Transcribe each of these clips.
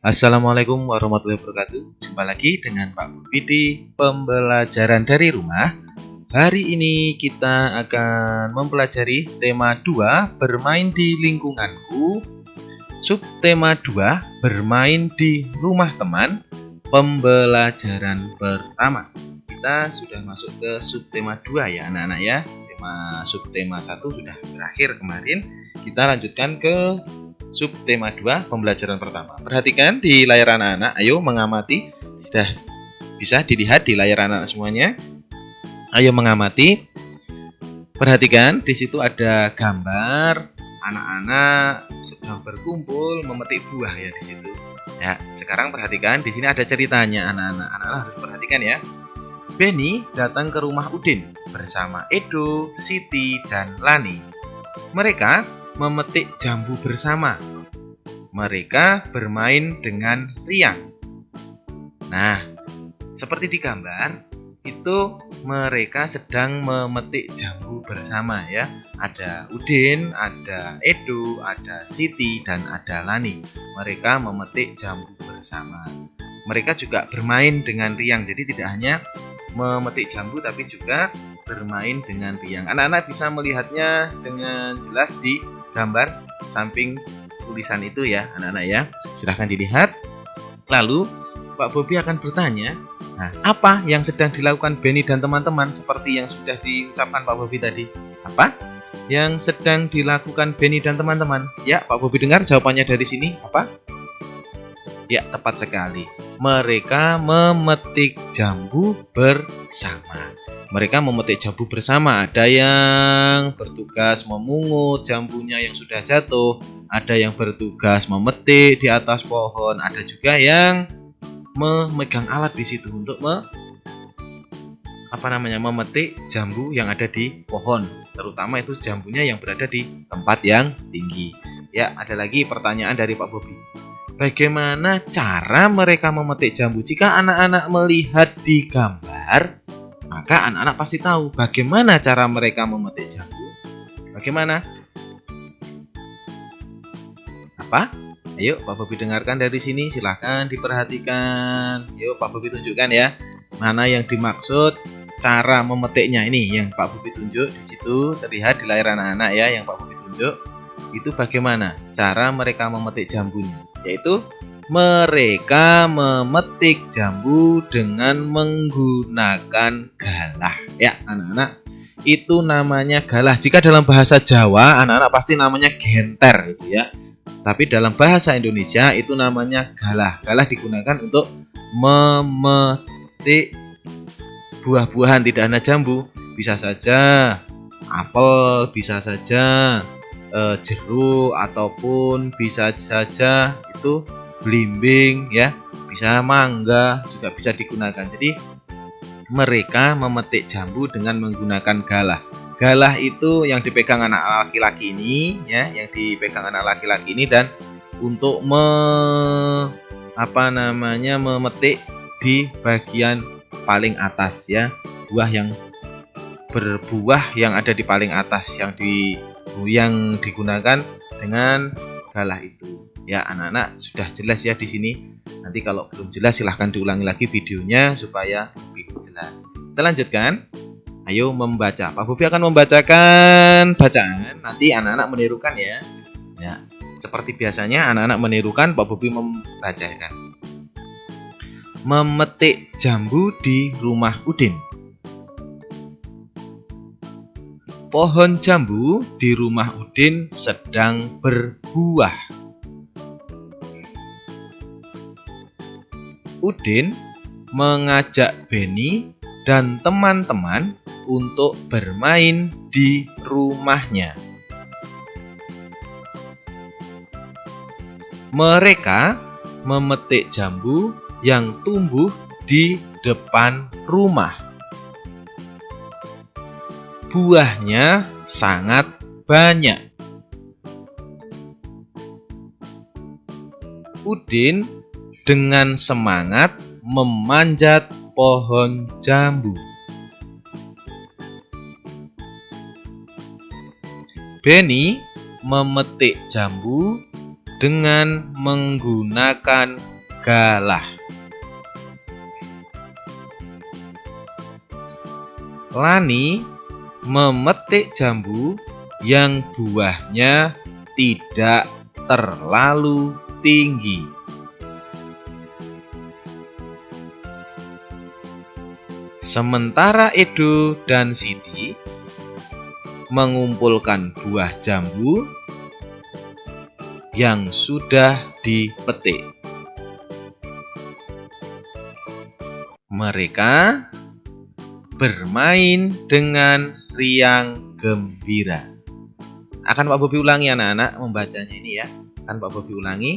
Assalamualaikum warahmatullahi wabarakatuh. Jumpa lagi dengan Pak Bobi di pembelajaran dari rumah. Hari ini kita akan mempelajari tema 2, bermain di lingkunganku. Subtema 2, bermain di rumah teman. Pembelajaran pertama. Kita sudah masuk ke subtema 2 ya anak-anak ya. Subtema 1 sudah berakhir kemarin. Kita lanjutkan ke subtema 2 pembelajaran pertama. Perhatikan di layar anak-anak, ayo mengamati. Sudah bisa dilihat di layar anak-anak semuanya. Ayo mengamati. Perhatikan di situ ada gambar anak-anak sedang berkumpul memetik buah ya di situ. Ya, sekarang perhatikan di sini ada ceritanya anak-anak. Anak-anak harus perhatikan ya. Benny datang ke rumah Udin bersama Edo, Siti, dan Lani. Mereka memetik jambu bersama. Mereka bermain dengan riang. Nah, seperti di gambar, itu mereka sedang memetik jambu bersama ya. Ada Udin, ada Edo, ada Siti, dan ada Lani. Mereka memetik jambu bersama. Mereka juga bermain dengan riang. Jadi tidak hanya memetik jambu tapi juga bermain dengan riang. Anak-anak bisa melihatnya dengan jelas di gambar samping tulisan itu ya anak-anak ya. Silahkan dilihat. Lalu Pak Bobi akan bertanya, nah, apa yang sedang dilakukan Benny dan teman-teman seperti yang sudah diucapkan Pak Bobi tadi? Apa yang sedang dilakukan Benny dan teman-teman? Ya, Pak Bobi dengar jawabannya dari sini. Apa? Ya, tepat sekali. Mereka memetik jambu bersama. Mereka memetik jambu bersama. Ada yang bertugas memungut jambunya yang sudah jatuh, ada yang bertugas memetik di atas pohon, ada juga yang memegang alat di situ untuk memetik jambu yang ada di pohon, terutama itu jambunya yang berada di tempat yang tinggi. Ya, ada lagi pertanyaan dari Pak Bobi. Bagaimana cara mereka memetik jambu? Jika anak-anak melihat di gambar, maka anak-anak pasti tahu bagaimana cara mereka memetik jambu. Bagaimana? Apa? Ayo Pak Bobi dengarkan dari sini, silahkan diperhatikan. Yuk Pak Bobi tunjukkan ya, mana yang dimaksud cara memetiknya. Ini yang Pak Bobi tunjuk di situ, terlihat di layar anak-anak ya, yang Pak Bobi tunjuk. Itu bagaimana cara mereka memetik jambunya? Yaitu mereka memetik jambu dengan menggunakan galah. Ya anak-anak, itu namanya galah. Jika dalam bahasa Jawa, anak-anak pasti namanya genter gitu ya. Tapi dalam bahasa Indonesia itu namanya galah. Galah digunakan untuk memetik buah-buahan, tidak hanya jambu. Bisa saja apel, bisa saja jeruk, ataupun bisa saja itu belimbing ya, bisa mangga juga bisa digunakan. Jadi mereka memetik jambu dengan menggunakan galah. Galah itu yang dipegang anak laki-laki ini ya, yang dipegang anak laki-laki ini, dan untuk memetik di bagian paling atas ya, buah yang berbuah yang ada di paling atas yang digunakan dengan galah itu. Ya anak-anak sudah jelas ya di sini. Nanti kalau belum jelas silahkan diulangi lagi videonya supaya lebih jelas. Kita lanjutkan. Ayo membaca. Pak Bobi akan membacakan bacaan. Nanti anak-anak menirukan ya. Ya, seperti biasanya anak-anak menirukan, Pak Bobi membacakan. Memetik jambu di rumah Udin. Pohon jambu di rumah Udin sedang berbuah. Udin mengajak Benny dan teman-teman untuk bermain di rumahnya. Mereka memetik jambu yang tumbuh di depan rumah. Buahnya sangat banyak. Udin dengan semangat memanjat pohon jambu. Benny memetik jambu dengan menggunakan galah. Lani memetik jambu yang buahnya tidak terlalu tinggi. Sementara Edo dan Siti mengumpulkan buah jambu yang sudah dipetik. Mereka bermain dengan riang gembira. Akan Pak Bobi ulangi anak-anak membacanya ini ya. Akan Pak Bobi ulangi.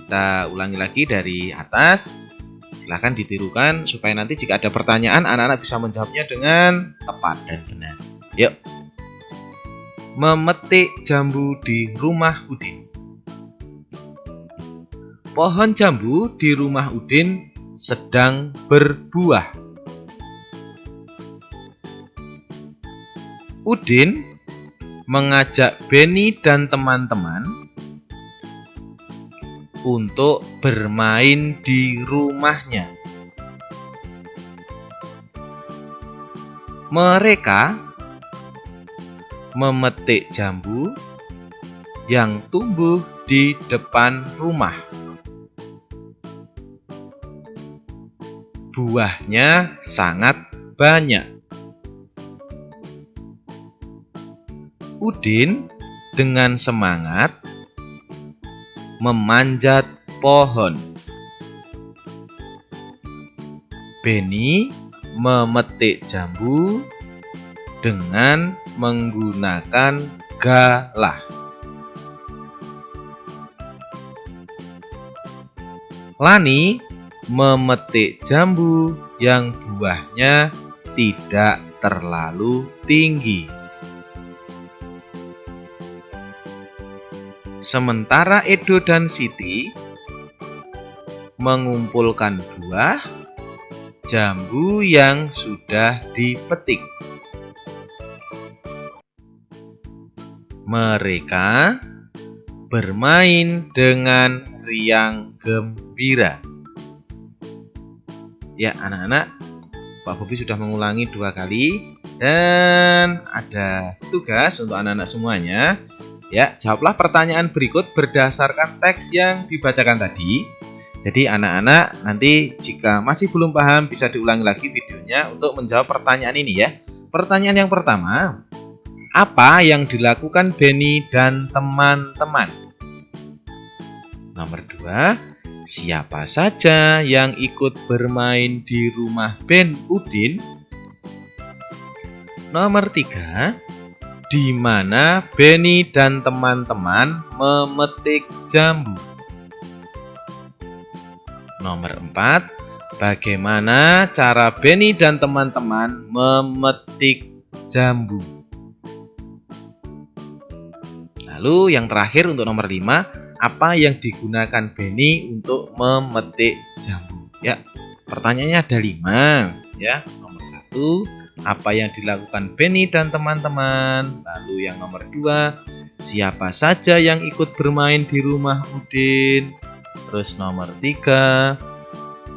Kita ulangi lagi dari atas. Silahkan ditirukan supaya nanti jika ada pertanyaan anak-anak bisa menjawabnya dengan tepat dan benar. Yuk. Memetik jambu di rumah Udin. Pohon jambu di rumah Udin sedang berbuah. Udin mengajak Beni dan teman-teman untuk bermain di rumahnya. Mereka memetik jambu yang tumbuh di depan rumah. Buahnya sangat banyak. Udin dengan semangat memanjat pohon. Beni memetik jambu dengan menggunakan galah. Lani memetik jambu yang buahnya tidak terlalu tinggi. Sementara Edo dan Siti mengumpulkan buah jambu yang sudah dipetik. Mereka bermain dengan riang gembira. Ya anak-anak, Pak Bobi sudah mengulangi 2 kali dan ada tugas untuk anak-anak semuanya. Ya, jawablah pertanyaan berikut berdasarkan teks yang dibacakan tadi. Jadi anak-anak nanti jika masih belum paham bisa diulangi lagi videonya untuk menjawab pertanyaan ini ya. Pertanyaan yang pertama, apa yang dilakukan Beni dan teman-teman? Nomor 2, siapa saja yang ikut bermain di rumah Ben Udin? Nomor 3, di mana Beni dan teman-teman memetik jambu? Nomor 4, bagaimana cara Beni dan teman-teman memetik jambu? Lalu yang terakhir untuk nomor 5, apa yang digunakan Beni untuk memetik jambu? Ya, pertanyaannya ada 5 ya. Nomor 1, apa yang dilakukan Beni dan teman-teman? Lalu yang nomor 2, siapa saja yang ikut bermain di rumah Udin? Terus nomor 3,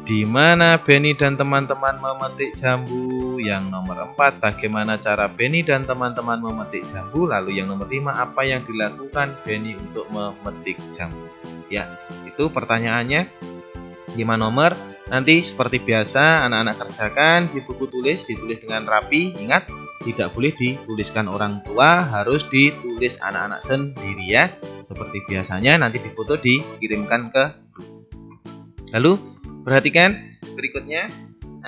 di mana Beni dan teman-teman memetik jambu? Yang nomor 4, bagaimana cara Beni dan teman-teman memetik jambu? Lalu yang nomor 5, apa yang dilakukan Beni untuk memetik jambu? Ya, itu pertanyaannya 5 nomor. Nanti seperti biasa anak-anak kerjakan di buku tulis, ditulis dengan rapi. Ingat, tidak boleh dituliskan orang tua, harus ditulis anak-anak sendiri ya. Seperti biasanya nanti difoto dikirimkan ke grup. Lalu perhatikan berikutnya,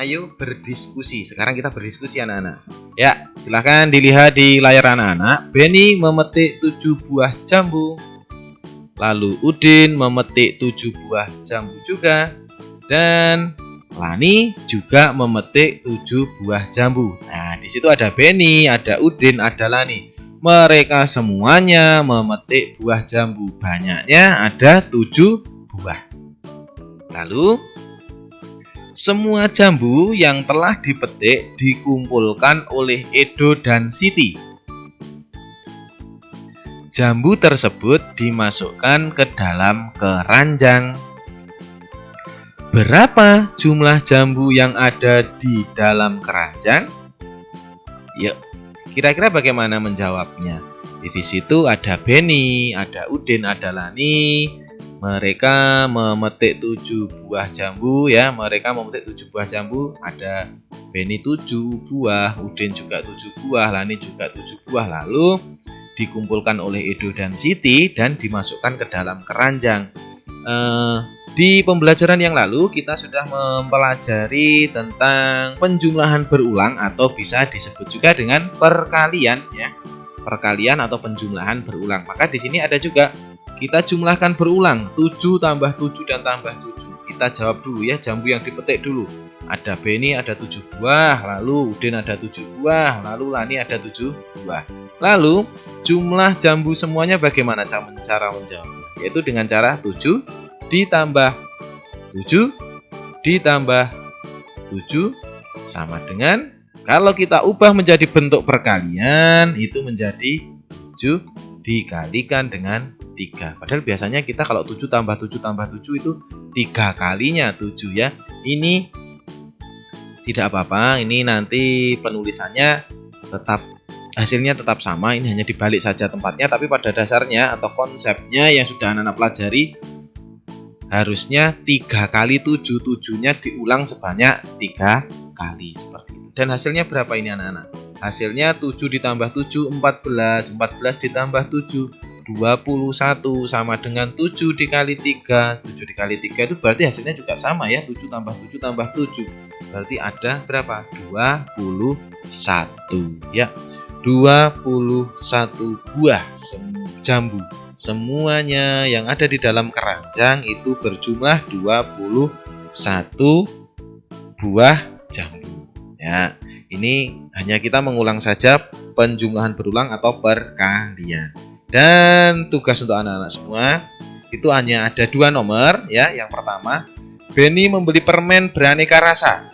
ayo berdiskusi. Sekarang kita berdiskusi anak-anak. Ya, silahkan dilihat di layar anak-anak. Beni memetik 7 buah jambu. Lalu Udin memetik 7 buah jambu juga. Dan Lani juga memetik 7 buah jambu. Nah, di situ ada Beni, ada Udin, ada Lani. Mereka semuanya memetik buah jambu. Banyaknya ada 7 buah. Lalu, semua jambu yang telah dipetik dikumpulkan oleh Edo dan Siti. Jambu tersebut dimasukkan ke dalam keranjang. Berapa jumlah jambu yang ada di dalam keranjang? Yuk, kira-kira bagaimana menjawabnya? Di situ ada Benny, ada Udin, ada Lani. Mereka memetik 7 buah jambu ya. Mereka memetik 7 buah jambu. Ada Benny 7 buah, Udin juga 7 buah, Lani juga 7 buah. Lalu dikumpulkan oleh Edo dan Siti dan dimasukkan ke dalam keranjang. Di pembelajaran yang lalu kita sudah mempelajari tentang penjumlahan berulang atau bisa disebut juga dengan perkalian ya. Perkalian atau penjumlahan berulang. Maka di sini ada juga kita jumlahkan berulang 7 tambah 7 dan tambah 7. Kita jawab dulu ya, jambu yang dipetik dulu. Ada Benny ada 7 buah, lalu Udin ada 7 buah, lalu Lani ada 7 buah. Lalu jumlah jambu semuanya bagaimana cara menjawabnya? Yaitu dengan cara 7 ditambah 7 ditambah 7 sama dengan, kalau kita ubah menjadi bentuk perkalian itu menjadi 7 dikalikan dengan 3. Padahal biasanya kita kalau 7 tambah 7 tambah 7 itu 3 kalinya 7 ya. Ini tidak apa-apa, ini nanti penulisannya hasilnya tetap sama, ini hanya dibalik saja tempatnya, tapi pada dasarnya atau konsepnya yang sudah anak-anak pelajari harusnya 3 kali 7, 7-nya diulang sebanyak 3 kali seperti itu. Dan hasilnya berapa ini anak-anak? Hasilnya 7 ditambah 7 14, 14 ditambah 7 21 sama dengan 7 dikali 3. 7 dikali 3 itu berarti hasilnya juga sama ya, 7 tambah 7 tambah 7. Berarti ada berapa? 21 ya. 21 buah jambu. Semuanya yang ada di dalam keranjang itu berjumlah 21 buah jambu. Ya, ini hanya kita mengulang saja penjumlahan berulang atau perkalian. Dan tugas untuk anak-anak semua itu hanya ada 2 nomor ya. Yang pertama, Benny membeli permen beraneka rasa.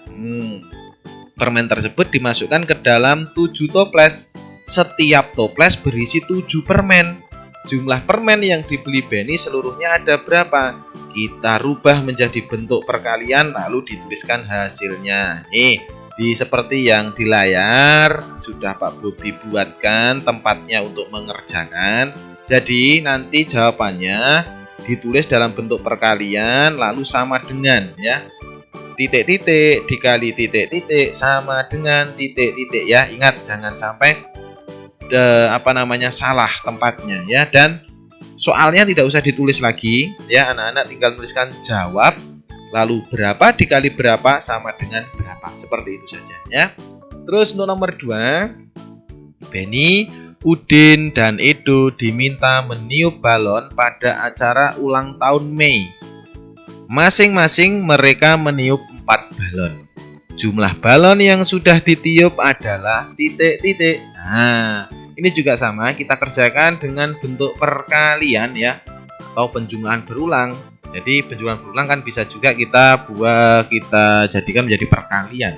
Permen tersebut dimasukkan ke dalam 7 toples. Setiap toples berisi 7 permen. Jumlah permen yang dibeli Benny seluruhnya ada berapa? Kita rubah menjadi bentuk perkalian lalu dituliskan hasilnya. Seperti yang di layar sudah Pak Bobi buatkan tempatnya untuk mengerjakan. Jadi nanti jawabannya ditulis dalam bentuk perkalian lalu sama dengan ya. Titik-titik dikali titik-titik sama dengan titik-titik ya. Ingat jangan sampai salah tempatnya ya. Dan soalnya tidak usah ditulis lagi ya, anak-anak tinggal tuliskan jawab lalu berapa dikali berapa sama dengan berapa, seperti itu saja ya. Terus untuk nomor 2, Benny, Udin dan Edo diminta meniup balon pada acara ulang tahun Mei. Masing-masing mereka meniup 4 balon. Jumlah balon yang sudah ditiup adalah titik-titik. Nah, ini juga sama, kita kerjakan dengan bentuk perkalian ya, atau penjumlahan berulang. Jadi penjumlahan berulang kan bisa juga kita jadikan menjadi perkalian.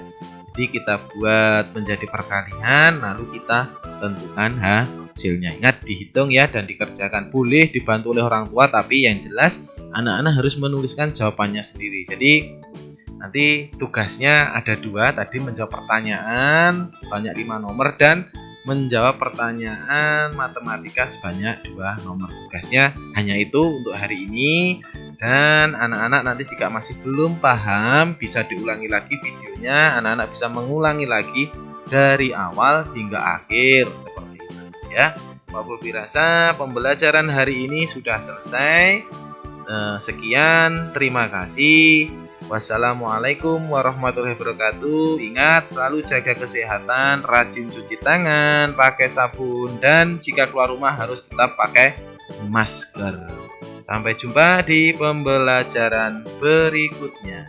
Jadi kita buat menjadi perkalian, lalu kita tentukan hasilnya. Ingat dihitung ya dan dikerjakan. Boleh dibantu oleh orang tua, tapi yang jelas anak-anak harus menuliskan jawabannya sendiri. Jadi nanti tugasnya ada 2, tadi menjawab pertanyaan sebanyak 5 nomor dan menjawab pertanyaan matematika sebanyak 2 nomor. Tugasnya hanya itu untuk hari ini. Dan anak-anak nanti jika masih belum paham bisa diulangi lagi videonya. Anak-anak bisa mengulangi lagi dari awal hingga akhir seperti itu ya. Pak Bobi rasa pembelajaran hari ini sudah selesai. Sekian, terima kasih. Wassalamualaikum warahmatullahi wabarakatuh. Ingat selalu jaga kesehatan, rajin cuci tangan, pakai sabun, dan jika keluar rumah harus tetap pakai masker. Sampai jumpa di pembelajaran berikutnya.